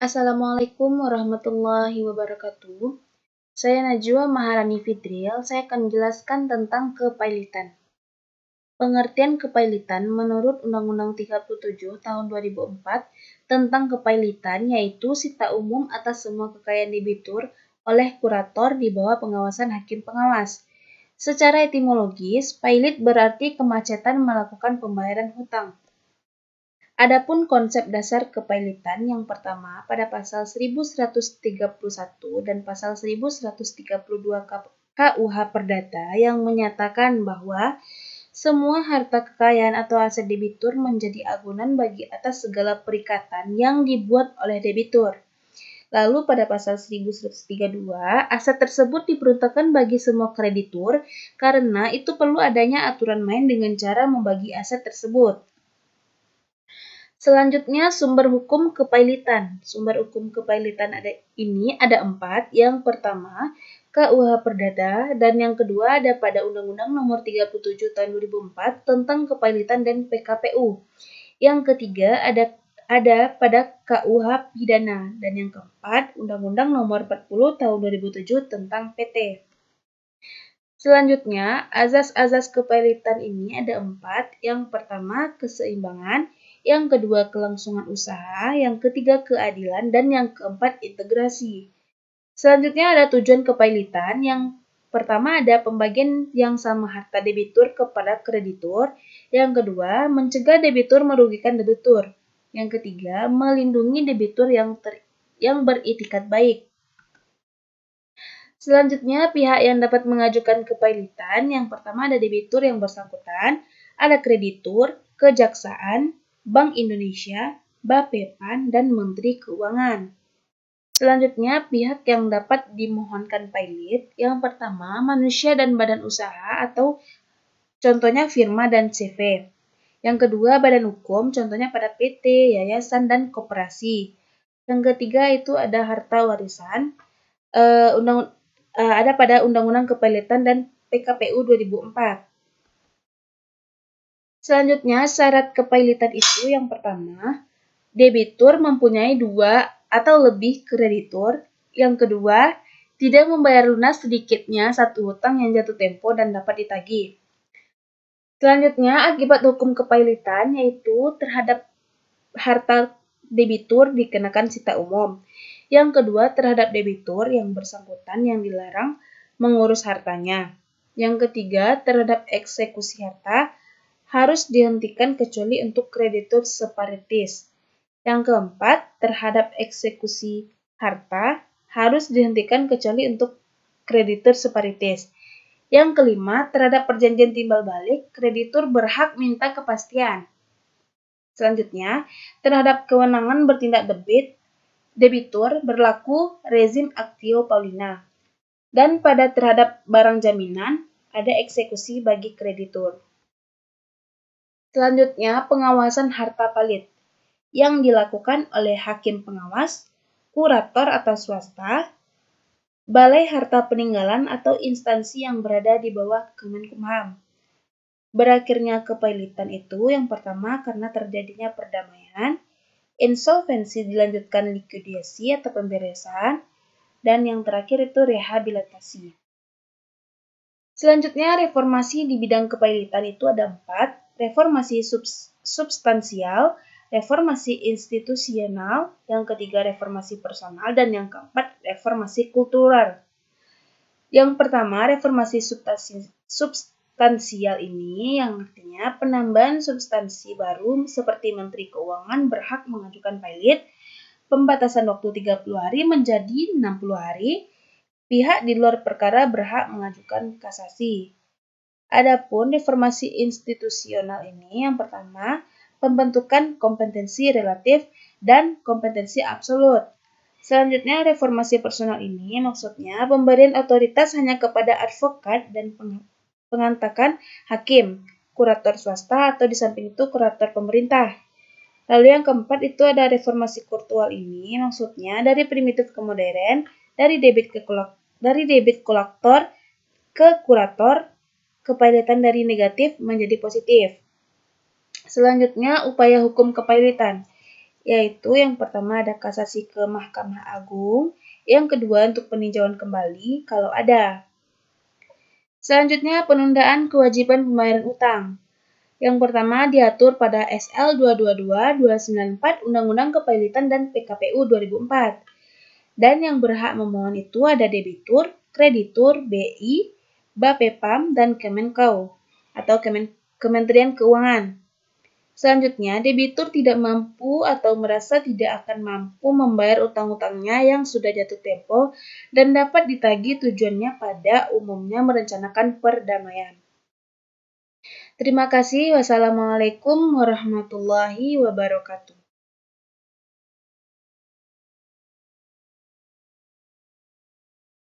Assalamualaikum warahmatullahi wabarakatuh. Saya Najwa Maharani Fidril. Saya akan menjelaskan tentang kepailitan. Pengertian kepailitan menurut Undang-Undang 37 Tahun 2004 tentang kepailitan yaitu sita umum atas semua kekayaan debitur oleh kurator di bawah pengawasan hakim pengawas. Secara etimologis, pailit berarti kemacetan melakukan pembayaran hutang. Adapun konsep dasar kepailitan yang pertama pada pasal 1131 dan pasal 1132 KUH Perdata yang menyatakan bahwa semua harta kekayaan atau aset debitur menjadi agunan bagi atas segala perikatan yang dibuat oleh debitur. Lalu pada pasal 1132, aset tersebut diperuntukkan bagi semua kreditur karena itu perlu adanya aturan main dengan cara membagi aset tersebut. Selanjutnya, sumber hukum kepailitan. Sumber hukum kepailitan ini ada 4. Yang pertama, KUH Perdata, dan yang kedua ada pada Undang-Undang Nomor 37 Tahun 2004 tentang kepailitan dan PKPU. Yang ketiga ada pada KUH Pidana, dan yang keempat Undang-Undang Nomor 40 Tahun 2007 tentang PT. Selanjutnya, azas-azas kepailitan ini ada 4. Yang pertama, keseimbangan. Yang kedua, kelangsungan usaha. Yang ketiga, keadilan. Dan yang keempat, integrasi. Selanjutnya ada tujuan kepailitan. Yang pertama ada pembagian yang sama harta debitur kepada kreditur. Yang kedua, mencegah debitur merugikan debitur. Yang ketiga, melindungi debitur yang beritikat baik. Selanjutnya, pihak yang dapat mengajukan kepailitan, yang pertama ada debitur yang bersangkutan, ada kreditur, kejaksaan, Bank Indonesia, Bapepam, dan Menteri Keuangan. Selanjutnya, pihak yang dapat dimohonkan pailit, yang pertama manusia dan badan usaha atau contohnya firma dan CV. Yang kedua, badan hukum, contohnya pada PT, yayasan, dan koperasi. Yang ketiga itu ada harta warisan, ada pada Undang-Undang Kepailitan dan PKPU 2004. Selanjutnya, syarat kepailitan itu yang pertama, debitur mempunyai 2 atau lebih kreditur. Yang kedua, tidak membayar lunas sedikitnya 1 hutang yang jatuh tempo dan dapat ditagih. Selanjutnya, akibat hukum kepailitan yaitu terhadap harta debitur dikenakan sita umum. Yang kedua, terhadap debitur yang bersangkutan yang dilarang mengurus hartanya. Yang ketiga, terhadap eksekusi harta harus dihentikan kecuali untuk kreditur separatis. Yang keempat, terhadap eksekusi harta harus dihentikan kecuali untuk kreditur separatis. Yang kelima, terhadap perjanjian timbal balik, kreditur berhak minta kepastian. Selanjutnya, terhadap kewenangan bertindak debitur berlaku rezim actio paulina. Dan pada terhadap barang jaminan, ada eksekusi bagi kreditur. Selanjutnya, pengawasan harta pailit yang dilakukan oleh hakim pengawas, kurator atau swasta, balai harta peninggalan atau instansi yang berada di bawah Kemenkumham. Berakhirnya kepailitan itu yang pertama karena terjadinya perdamaian, insolvensi dilanjutkan likuidasi atau pemberesan, dan yang terakhir itu rehabilitasi. Selanjutnya, reformasi di bidang kepailitan itu ada 4. Reformasi substansial, reformasi institusional, yang ketiga reformasi personal, dan yang keempat reformasi kultural. Yang pertama, reformasi substansial ini yang artinya penambahan substansi baru seperti Menteri Keuangan berhak mengajukan pailit, pembatasan waktu 30 hari menjadi 60 hari, pihak di luar perkara berhak mengajukan kasasi. Adapun reformasi institusional ini yang pertama, pembentukan kompetensi relatif dan kompetensi absolut. Selanjutnya, reformasi personal ini maksudnya pemberian otoritas hanya kepada advokat dan pengantakan hakim, kurator swasta atau di samping itu kurator pemerintah. Lalu yang keempat itu ada reformasi kultural ini maksudnya dari primitif ke modern, dari debit kolektor ke kurator, kepailitan dari negatif menjadi positif. Selanjutnya, upaya hukum kepailitan, yaitu yang pertama ada kasasi ke Mahkamah Agung, yang kedua untuk peninjauan kembali kalau ada. Selanjutnya penundaan kewajiban pembayaran utang. Yang pertama diatur pada SL 222-294 Undang-Undang Kepailitan dan PKPU 2004. Dan yang berhak memohon itu ada debitur, kreditur, BI, Bapepam, dan Kemenkeu atau Kementerian Keuangan. Selanjutnya, debitur tidak mampu atau merasa tidak akan mampu membayar utang-utangnya yang sudah jatuh tempo dan dapat ditagih tujuannya pada umumnya merencanakan perdamaian. Terima kasih. Wassalamualaikum warahmatullahi wabarakatuh.